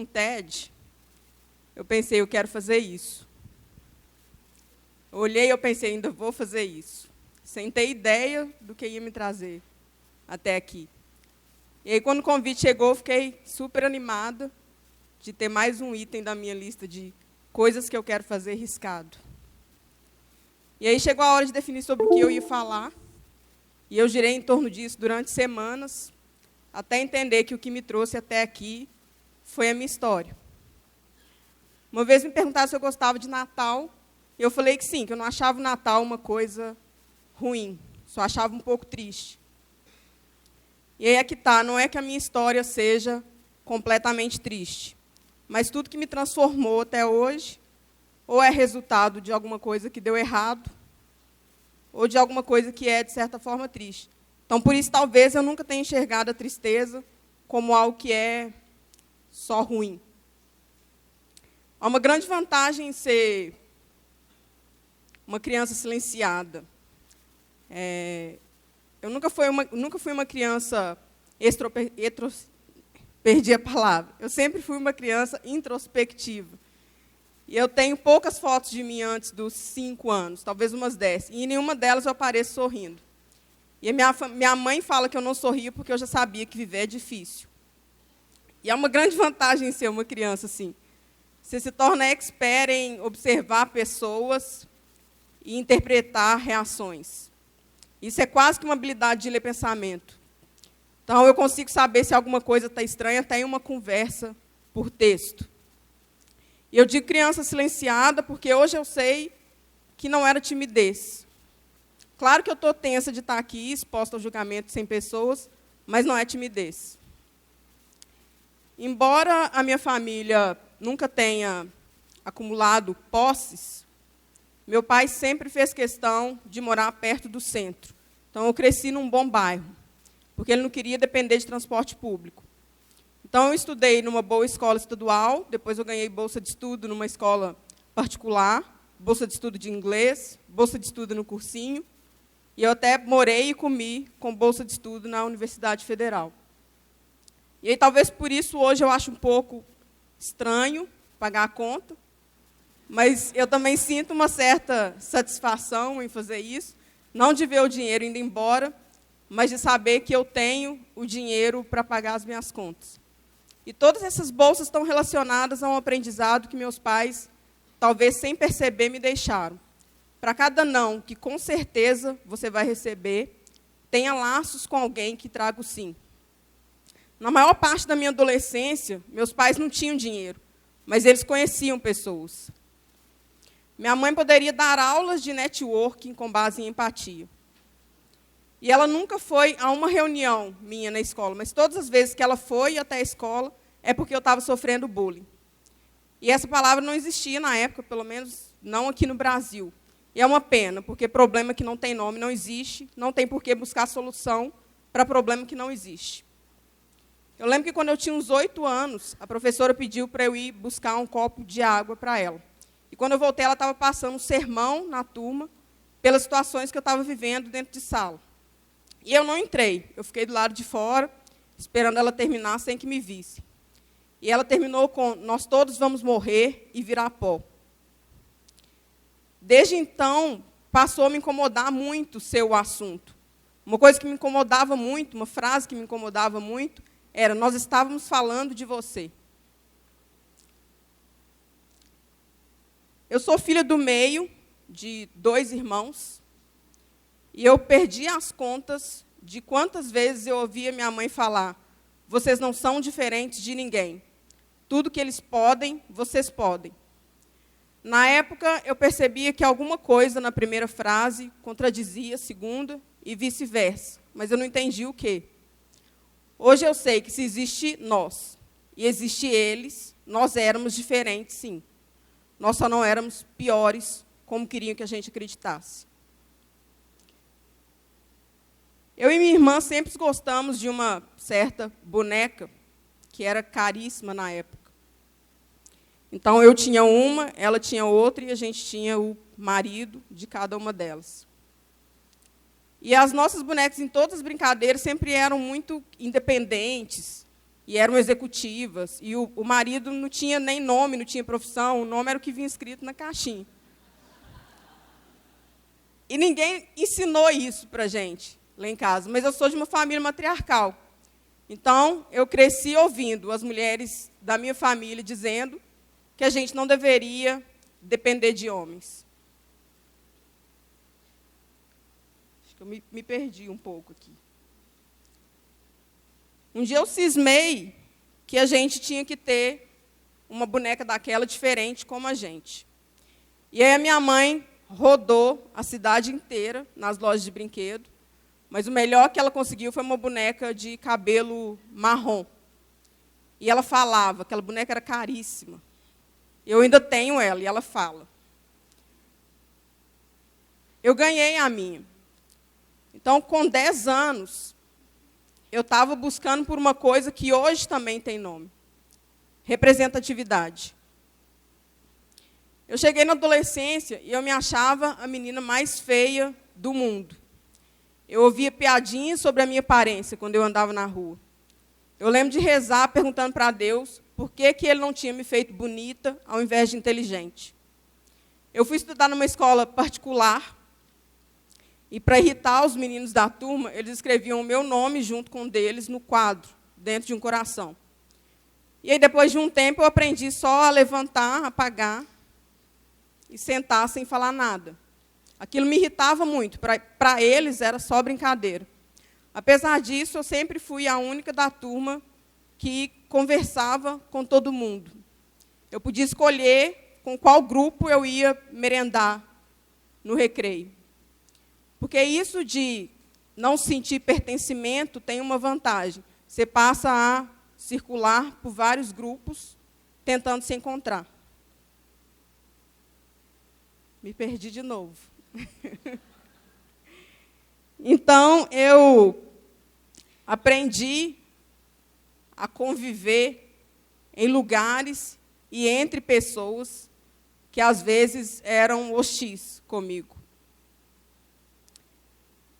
num TED, eu pensei, eu quero fazer isso. Eu olhei e eu pensei, ainda vou fazer isso. Sem ter ideia do que ia me trazer até aqui. E aí, quando o convite chegou, eu fiquei super animada de ter mais um item da minha lista de coisas que eu quero fazer riscado. E aí chegou a hora de definir sobre o que eu ia falar, e eu girei em torno disso durante semanas, até entender que o que me trouxe até aqui foi a minha história. Uma vez me perguntaram se eu gostava de Natal, e eu falei que sim, que eu não achava o Natal uma coisa ruim, só achava um pouco triste. E aí é que está, não é que a minha história seja completamente triste, mas tudo que me transformou até hoje, ou é resultado de alguma coisa que deu errado, ou de alguma coisa que é, de certa forma, triste. Então, por isso, talvez, eu nunca tenha enxergado a tristeza como algo que é só ruim. Há uma grande vantagem em ser uma criança silenciada. Eu nunca fui uma criança perdi a palavra. Eu sempre fui uma criança introspectiva. E eu tenho poucas fotos de mim antes dos 5 anos, talvez umas 10. E em nenhuma delas eu apareço sorrindo. E a minha mãe fala que eu não sorrio porque eu já sabia que viver é difícil. E é uma grande vantagem em ser uma criança assim. Você se torna expert em observar pessoas e interpretar reações. Isso é quase que uma habilidade de ler pensamento. Então, eu consigo saber se alguma coisa está estranha até em uma conversa por texto. E eu digo criança silenciada porque hoje eu sei que não era timidez. Claro que eu estou tensa de estar aqui, exposta ao julgamento sem pessoas, mas não é timidez. Embora a minha família nunca tenha acumulado posses, meu pai sempre fez questão de morar perto do centro. Então, eu cresci num bom bairro, porque ele não queria depender de transporte público. Então, eu estudei numa boa escola estadual, depois eu ganhei bolsa de estudo numa escola particular, bolsa de estudo de inglês, bolsa de estudo no cursinho, e eu até morei e comi com bolsa de estudo na Universidade Federal. E aí, talvez por isso, hoje eu acho um pouco estranho pagar a conta, mas eu também sinto uma certa satisfação em fazer isso, não de ver o dinheiro indo embora, mas de saber que eu tenho o dinheiro para pagar as minhas contas. E todas essas bolsas estão relacionadas a um aprendizado que meus pais, talvez sem perceber, me deixaram. Para cada não, que com certeza você vai receber, tenha laços com alguém que traga o sim. Na maior parte da minha adolescência, meus pais não tinham dinheiro, mas eles conheciam pessoas. Minha mãe poderia dar aulas de networking com base em empatia. E ela nunca foi a uma reunião minha na escola, mas todas as vezes que ela foi até a escola, é porque eu estava sofrendo bullying. E essa palavra não existia na época, pelo menos não aqui no Brasil. E é uma pena, porque problema que não tem nome não existe, não tem por que buscar solução para problema que não existe. Eu lembro que quando eu tinha uns 8 anos, a professora pediu para eu ir buscar um copo de água para ela. E quando eu voltei, ela estava passando um sermão na turma pelas situações que eu estava vivendo dentro de sala. E eu não entrei, eu fiquei do lado de fora, esperando ela terminar sem que me visse. E ela terminou com, nós todos vamos morrer e virar pó. Desde então, passou a me incomodar muito o seu assunto. Uma coisa que me incomodava muito, uma frase que me incomodava muito, era, nós estávamos falando de você. Eu sou filha do meio, de 2 irmãos, e eu perdi as contas de quantas vezes eu ouvia minha mãe falar, vocês não são diferentes de ninguém. Tudo que eles podem, vocês podem. Na época, eu percebia que alguma coisa na primeira frase contradizia a segunda e vice-versa, mas eu não entendi o quê. Hoje eu sei que se existe nós e existe eles, nós éramos diferentes, sim. Nós só não éramos piores, como queriam que a gente acreditasse. Eu e minha irmã sempre gostamos de uma certa boneca, que era caríssima na época. Então, eu tinha uma, ela tinha outra, e a gente tinha o marido de cada uma delas. E as nossas bonecas, em todas as brincadeiras, sempre eram muito independentes, e eram executivas, e o marido não tinha nem nome, não tinha profissão, o nome era o que vinha escrito na caixinha. E ninguém ensinou isso para a gente, lá em casa, mas eu sou de uma família matriarcal. Então, eu cresci ouvindo as mulheres da minha família dizendo que a gente não deveria depender de homens. Acho que eu me perdi um pouco aqui. Um dia eu cismei que a gente tinha que ter uma boneca daquela diferente como a gente. E aí a minha mãe rodou a cidade inteira nas lojas de brinquedo, mas o melhor que ela conseguiu foi uma boneca de cabelo marrom. E ela falava, aquela boneca era caríssima. Eu ainda tenho ela, e ela fala. Eu ganhei a minha. Então, com 10 anos, eu estava buscando por uma coisa que hoje também tem nome. Representatividade. Eu cheguei na adolescência e eu me achava a menina mais feia do mundo. Eu ouvia piadinhas sobre a minha aparência quando eu andava na rua. Eu lembro de rezar perguntando para Deus por que Ele não tinha me feito bonita ao invés de inteligente. Eu fui estudar numa escola particular e, para irritar os meninos da turma, eles escreviam o meu nome junto com o deles no quadro, dentro de um coração. E aí, depois de um tempo, eu aprendi só a levantar, apagar e sentar sem falar nada. Aquilo me irritava muito. Para eles, era só brincadeira. Apesar disso, eu sempre fui a única da turma que conversava com todo mundo. Eu podia escolher com qual grupo eu ia merendar no recreio. Porque isso de não sentir pertencimento tem uma vantagem. Você passa a circular por vários grupos tentando se encontrar. Me perdi de novo. Então, eu aprendi a conviver em lugares e entre pessoas que, às vezes, eram hostis comigo.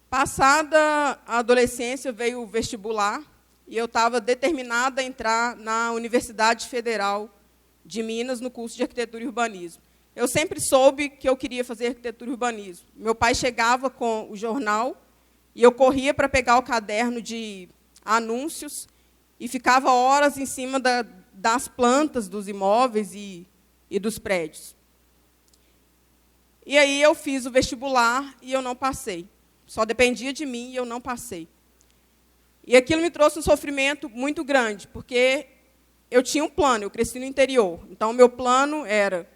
Passada a adolescência, veio o vestibular, e eu estava determinada a entrar na Universidade Federal de Minas, no curso de Arquitetura e Urbanismo. Eu sempre soube que eu queria fazer arquitetura e urbanismo. Meu pai chegava com o jornal e eu corria para pegar o caderno de anúncios e ficava horas em cima das plantas dos imóveis e dos prédios. E aí eu fiz o vestibular e eu não passei. Só dependia de mim e eu não passei. E aquilo me trouxe um sofrimento muito grande, porque eu tinha um plano, eu cresci no interior. Então, o meu plano era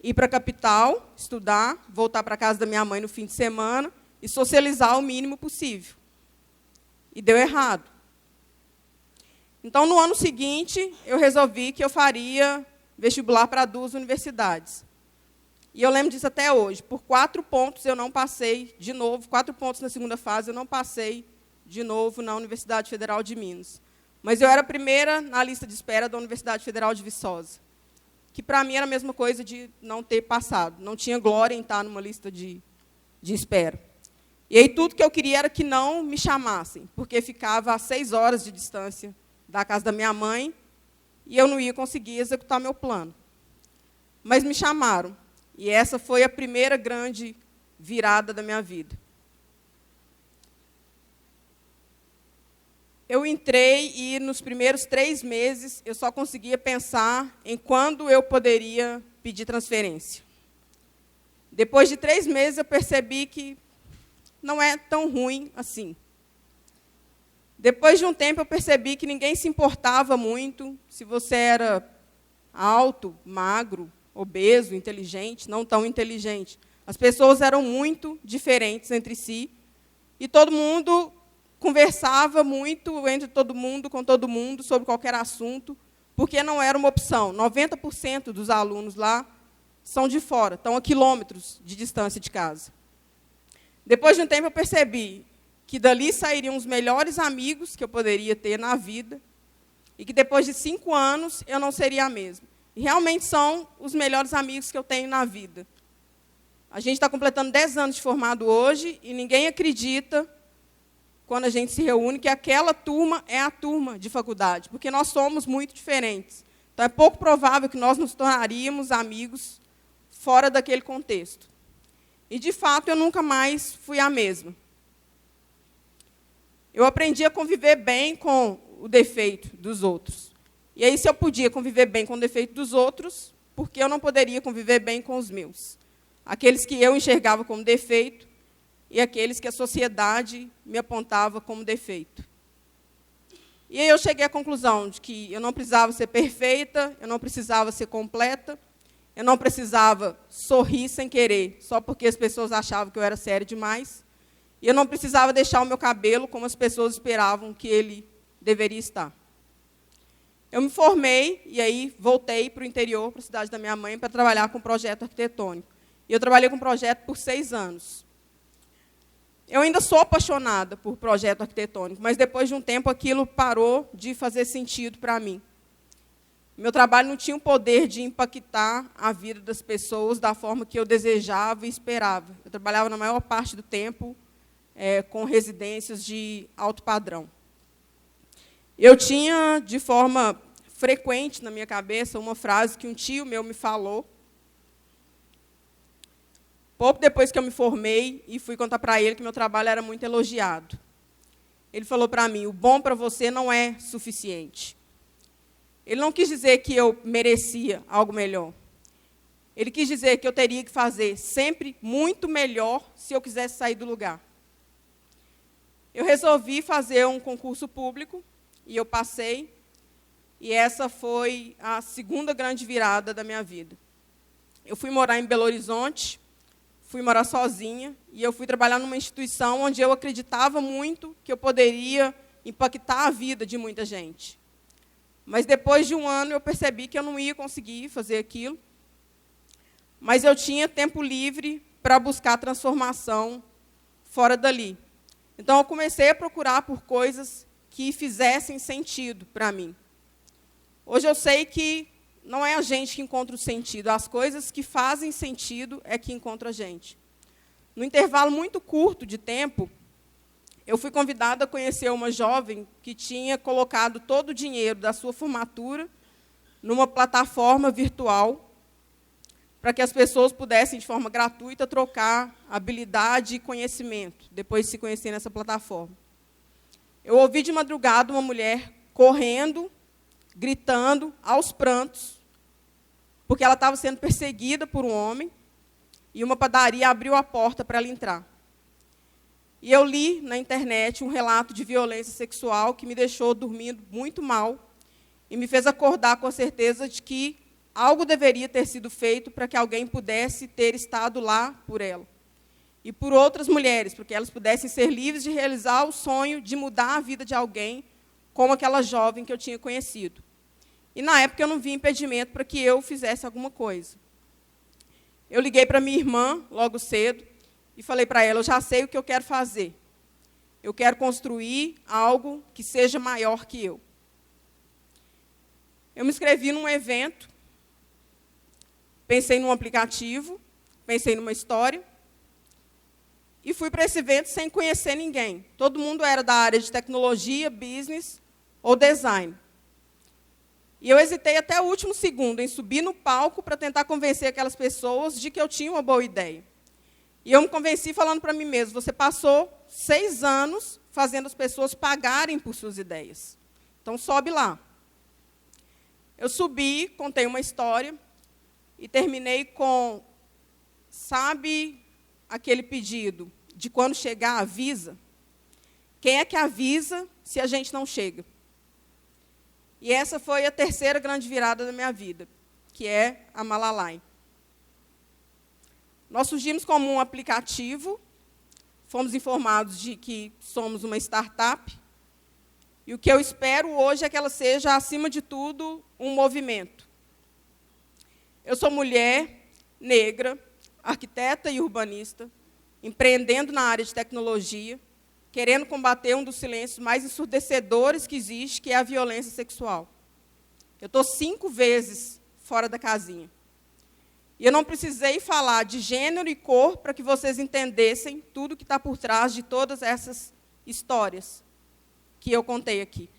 ir para a capital, estudar, voltar para a casa da minha mãe no fim de semana e socializar o mínimo possível. E deu errado. Então, no ano seguinte, eu resolvi que eu faria vestibular para 2 universidades. E eu lembro disso até hoje. Por 4 pontos eu não passei de novo, 4 pontos na segunda fase eu não passei de novo na Universidade Federal de Minas. Mas eu era a primeira na lista de espera da Universidade Federal de Viçosa, que para mim era a mesma coisa de não ter passado. Não tinha glória em estar numa lista de espera. E aí tudo que eu queria era que não me chamassem, porque ficava a 6 horas de distância da casa da minha mãe e eu não ia conseguir executar meu plano. Mas me chamaram. E essa foi a primeira grande virada da minha vida. Eu entrei e, nos primeiros 3 meses, eu só conseguia pensar em quando eu poderia pedir transferência. Depois de 3 meses, eu percebi que não é tão ruim assim. Depois de um tempo, eu percebi que ninguém se importava muito se você era alto, magro, obeso, inteligente, não tão inteligente. As pessoas eram muito diferentes entre si e todo mundo conversava muito entre todo mundo, com todo mundo, sobre qualquer assunto, porque não era uma opção. 90% dos alunos lá são de fora, estão a quilômetros de distância de casa. Depois de um tempo, eu percebi que dali sairiam os melhores amigos que eu poderia ter na vida e que, depois de 5 anos, eu não seria a mesma. E realmente são os melhores amigos que eu tenho na vida. A gente está completando 10 anos de formado hoje e ninguém acredita quando a gente se reúne, que aquela turma é a turma de faculdade, porque nós somos muito diferentes. Então, é pouco provável que nós nos tornaríamos amigos fora daquele contexto. E, de fato, eu nunca mais fui a mesma. Eu aprendi a conviver bem com o defeito dos outros. E aí, se eu podia conviver bem com o defeito dos outros, por que eu não poderia conviver bem com os meus? Aqueles que eu enxergava como defeito e aqueles que a sociedade me apontava como defeito. E aí eu cheguei à conclusão de que eu não precisava ser perfeita, eu não precisava ser completa, eu não precisava sorrir sem querer, só porque as pessoas achavam que eu era séria demais, e eu não precisava deixar o meu cabelo como as pessoas esperavam que ele deveria estar. Eu me formei e aí voltei para o interior, para a cidade da minha mãe, para trabalhar com projeto arquitetônico. E eu trabalhei com projeto por 6 anos. Eu ainda sou apaixonada por projeto arquitetônico, mas depois de um tempo aquilo parou de fazer sentido para mim. Meu trabalho não tinha o poder de impactar a vida das pessoas da forma que eu desejava e esperava. Eu trabalhava na maior parte do tempo com residências de alto padrão. Eu tinha, de forma frequente na minha cabeça, uma frase que um tio meu me falou, pouco depois que eu me formei e fui contar para ele que meu trabalho era muito elogiado. Ele falou para mim, o bom para você não é suficiente. Ele não quis dizer que eu merecia algo melhor. Ele quis dizer que eu teria que fazer sempre muito melhor se eu quisesse sair do lugar. Eu resolvi fazer um concurso público e eu passei, e essa foi a segunda grande virada da minha vida. Eu fui morar em Belo Horizonte, fui morar sozinha, e eu fui trabalhar numa instituição onde eu acreditava muito que eu poderia impactar a vida de muita gente. Mas depois de um ano eu percebi que eu não ia conseguir fazer aquilo, mas eu tinha tempo livre para buscar transformação fora dali. Então eu comecei a procurar por coisas que fizessem sentido para mim. Hoje eu sei que não é a gente que encontra o sentido, as coisas que fazem sentido é que encontram a gente. No intervalo muito curto de tempo, eu fui convidada a conhecer uma jovem que tinha colocado todo o dinheiro da sua formatura numa plataforma virtual para que as pessoas pudessem, de forma gratuita, trocar habilidade e conhecimento, depois de se conhecer nessa plataforma. Eu ouvi de madrugada uma mulher correndo, gritando, aos prantos, porque ela estava sendo perseguida por um homem, e uma padaria abriu a porta para ela entrar. E eu li na internet um relato de violência sexual que me deixou dormindo muito mal e me fez acordar com a certeza de que algo deveria ter sido feito para que alguém pudesse ter estado lá por ela. E por outras mulheres, para que elas pudessem ser livres de realizar o sonho de mudar a vida de alguém, como aquela jovem que eu tinha conhecido. E, na época, eu não vi impedimento para que eu fizesse alguma coisa. Eu liguei para minha irmã, logo cedo, e falei para ela, eu já sei o que eu quero fazer. Eu quero construir algo que seja maior que eu. Eu me inscrevi num evento, pensei num aplicativo, pensei numa história, e fui para esse evento sem conhecer ninguém. Todo mundo era da área de tecnologia, business ou design. E eu hesitei até o último segundo em subir no palco para tentar convencer aquelas pessoas de que eu tinha uma boa ideia. E eu me convenci falando para mim mesmo, você passou 6 anos fazendo as pessoas pagarem por suas ideias. Então, sobe lá. Eu subi, contei uma história e terminei com, sabe aquele pedido de quando chegar, avisa? Quem é que avisa se a gente não chega? E essa foi a terceira grande virada da minha vida, que é a Malalai. Nós surgimos como um aplicativo, fomos informados de que somos uma startup, e o que eu espero hoje é que ela seja, acima de tudo, um movimento. Eu sou mulher, negra, arquiteta e urbanista, empreendendo na área de tecnologia, querendo combater um dos silêncios mais ensurdecedores que existe, que é a violência sexual. Eu estou 5 vezes fora da casinha. E eu não precisei falar de gênero e cor para que vocês entendessem tudo que está por trás de todas essas histórias que eu contei aqui.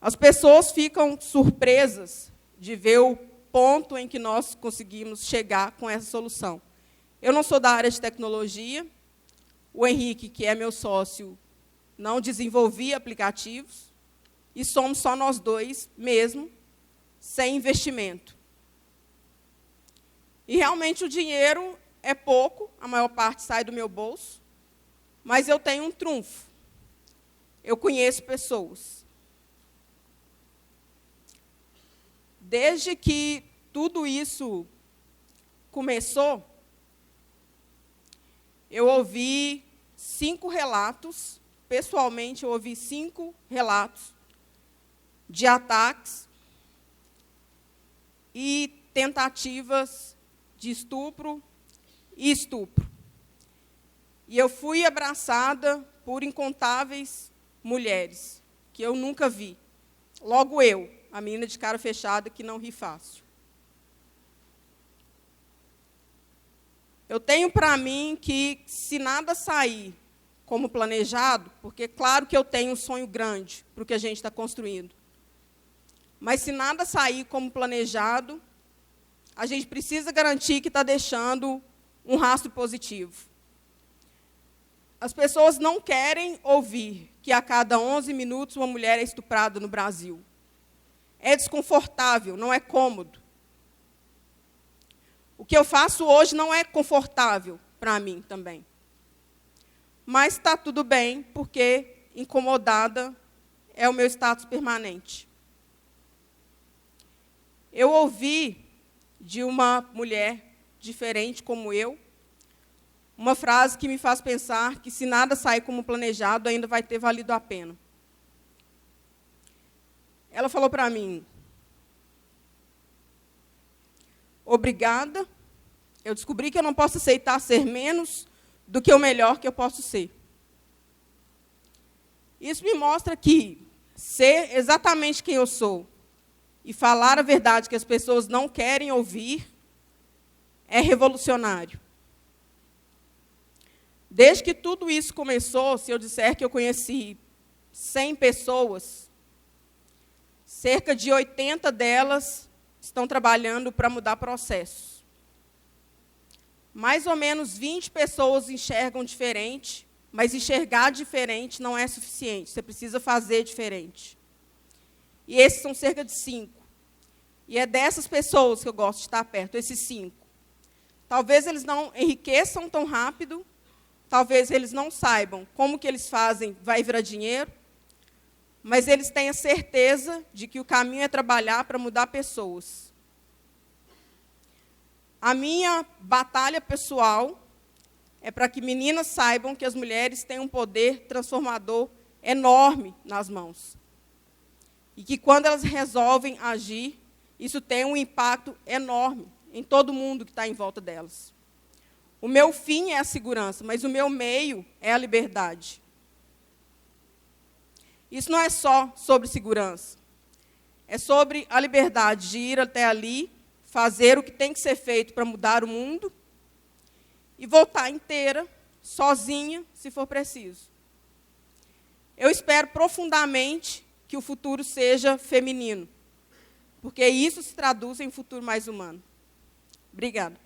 As pessoas ficam surpresas de ver o ponto em que nós conseguimos chegar com essa solução. Eu não sou da área de tecnologia, o Henrique, que é meu sócio, não desenvolvia aplicativos, e somos só nós dois mesmo, sem investimento. E realmente o dinheiro é pouco, a maior parte sai do meu bolso, mas eu tenho um trunfo. Eu conheço pessoas. Desde que tudo isso começou, eu ouvi 5 relatos, pessoalmente eu ouvi 5 relatos de ataques e tentativas de estupro e estupro. E eu fui abraçada por incontáveis mulheres, que eu nunca vi. Logo eu, a menina de cara fechada que não ri fácil. Eu tenho para mim que, se nada sair como planejado, porque claro que eu tenho um sonho grande para o que a gente está construindo, mas se nada sair como planejado, a gente precisa garantir que está deixando um rastro positivo. As pessoas não querem ouvir que a cada 11 minutos uma mulher é estuprada no Brasil. É desconfortável, não é cômodo. O que eu faço hoje não é confortável para mim também. Mas está tudo bem, porque incomodada é o meu status permanente. Eu ouvi de uma mulher diferente como eu, uma frase que me faz pensar que, se nada sair como planejado, ainda vai ter valido a pena. Ela falou para mim: obrigada, eu descobri que eu não posso aceitar ser menos do que o melhor que eu posso ser. Isso me mostra que ser exatamente quem eu sou e falar a verdade que as pessoas não querem ouvir é revolucionário. Desde que tudo isso começou, se eu disser que eu conheci 100 pessoas, cerca de 80 delas estão trabalhando para mudar processos. Mais ou menos 20 pessoas enxergam diferente, mas enxergar diferente não é suficiente, você precisa fazer diferente. E esses são cerca de 5. E é dessas pessoas que eu gosto de estar perto, esses 5. Talvez eles não enriqueçam tão rápido, talvez eles não saibam como que eles fazem, vai virar dinheiro, mas eles têm a certeza de que o caminho é trabalhar para mudar pessoas. A minha batalha pessoal é para que meninas saibam que as mulheres têm um poder transformador enorme nas mãos. E que, quando elas resolvem agir, isso tem um impacto enorme em todo mundo que está em volta delas. O meu fim é a segurança, mas o meu meio é a liberdade. Isso não é só sobre segurança. É sobre a liberdade de ir até ali, fazer o que tem que ser feito para mudar o mundo e voltar inteira, sozinha, se for preciso. Eu espero profundamente que o futuro seja feminino, porque isso se traduz em um futuro mais humano. Obrigada.